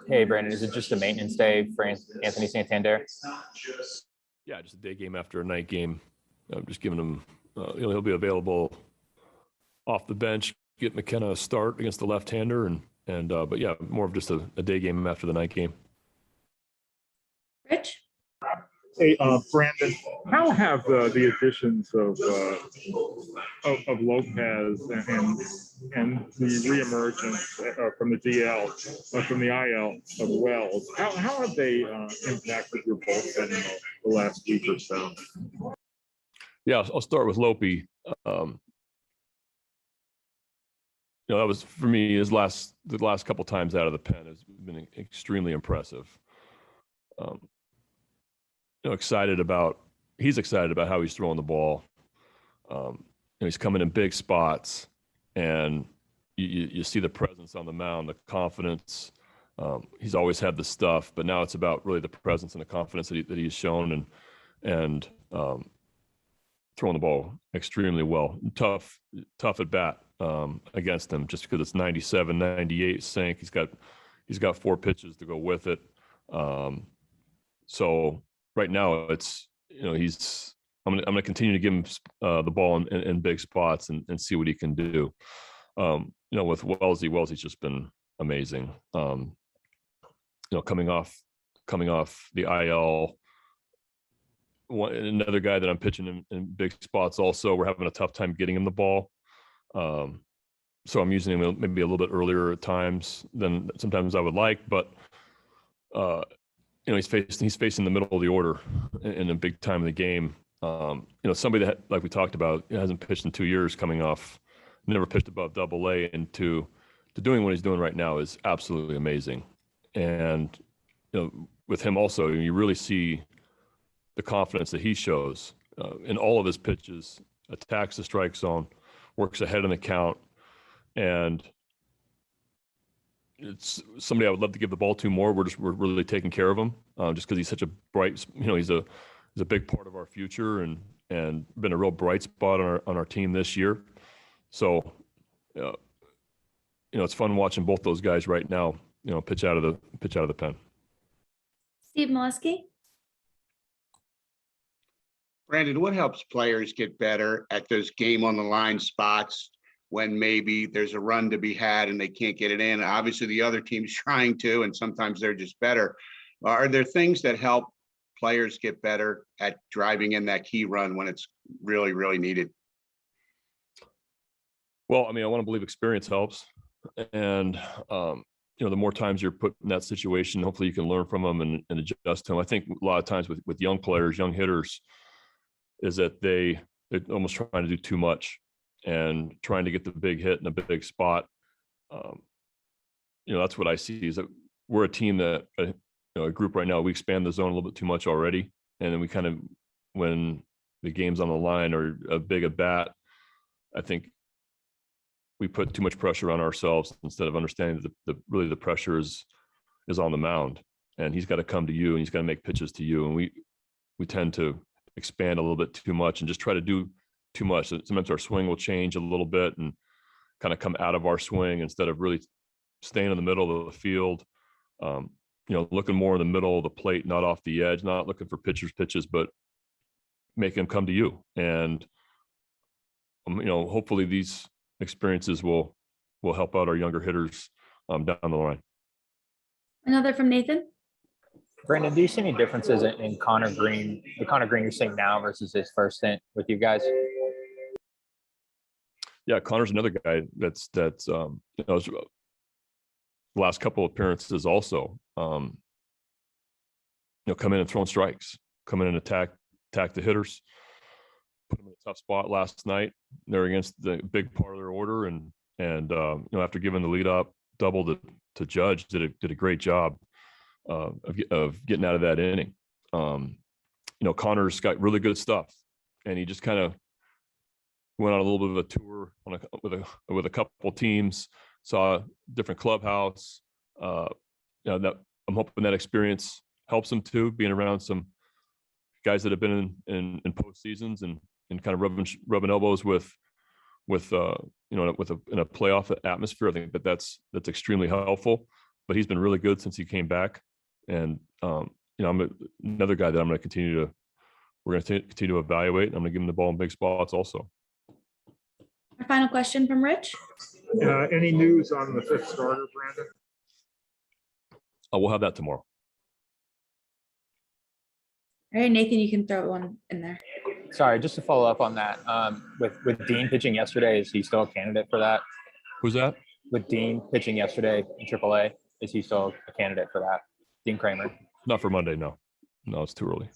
Hey, Brandon, is it just a maintenance day for Anthony Santander? Yeah, just a day game after a night game. I'm just giving him, he'll be available off the bench, get McKenna a start against the left-hander, but yeah, more of just a day game after the night game. Rich? Hey, Brandon, how have the additions of Lopez and the reemergence from the DL, from the IL of Wells, how have they impacted your bullpen in the last week or so? Yeah, I'll start with Lopey. That was for me the last couple times out of the pen has been extremely impressive. He's excited about how he's throwing the ball. He's coming in big spots, and you see the presence on the mound, the confidence. He's always had the stuff, but now it's about really the presence and the confidence that he's shown, and throwing the ball extremely well. Tough at bat against him, just because it's 97, 98 sink. He's got 4 pitches to go with it. So right now it's I'm gonna continue to give him the ball in big spots and see what he can do. With Wellesley's just been amazing. Coming off the IL. Another guy that I'm pitching in big spots also, we're having a tough time getting him the ball. So I'm using him maybe a little bit earlier at times than sometimes I would like, but he's facing the middle of the order in a big time of the game. Somebody that, like we talked about, hasn't pitched in 2 years, coming off, never pitched above Double-A, and to doing what he's doing right now is absolutely amazing. And with him also, you really see the confidence that he shows in all of his pitches, attacks the strike zone, works ahead in the count, and it's somebody I would love to give the ball to more. We're really taking care of him just because he's such a bright, he's a big part of our future and been a real bright spot on our team this year. So, it's fun watching both those guys right now, pitch out of the pen. Steve Molesky? Brandon, what helps players get better at those game on the line spots when maybe there's a run to be had and they can't get it in? Obviously, the other team's trying to, and sometimes they're just better. Are there things that help players get better at driving in that key run when it's really, really needed? Well, I want to believe experience helps. And, the more times you're put in that situation, hopefully you can learn from them and adjust to them. I think a lot of times with young players, young hitters, is that they're almost trying to do too much and trying to get the big hit in a big spot. That's what I see, is that we're a team that, a group right now, we expand the zone a little bit too much already. And then we kind of, when the game's on the line or a big at bat, I think we put too much pressure on ourselves instead of understanding that really the pressure is on the mound, and he's got to come to you and he's got to make pitches to you. And we tend to expand a little bit too much and just try to do too much. Sometimes our swing will change a little bit and kind of come out of our swing instead of really staying in the middle of the field. Looking more in the middle of the plate, not off the edge, not looking for pitches, but make them come to you. And hopefully these experiences will help out our younger hitters down the line. Another from Nathan. Brandon, do you see any differences in Conor Greene, the Conor Greene you're seeing now versus his first stint with you guys? Yeah, Conor's another guy that's the last couple of appearances also, come in and throwing strikes, come in and attack the hitters, put them in a tough spot last night. They're against the big part of their order, and after giving the lead up double to Judge, did a great job of getting out of that inning. Conor's got really good stuff, and he just kind of went on a little bit of a tour with a couple teams, saw a different clubhouse. That I'm hoping that experience helps him too, being around some guys that have been in postseasons and kind of rubbing elbows with in a playoff atmosphere. I think that's extremely helpful. but he's been really good since he came back. And, I'm another guy that we're going to continue to evaluate. I'm going to give him the ball in big spots also. Our final question from Rich. Any news on the fifth starter, Brandon? We'll have that tomorrow. All right, Nathan, you can throw one in there. Sorry, just to follow up on that. With Dean pitching yesterday, is he still a candidate for that? Who's that? With Dean pitching yesterday in AAA, is he still a candidate for that? Dean Kramer. Not for Monday. No, it's too early.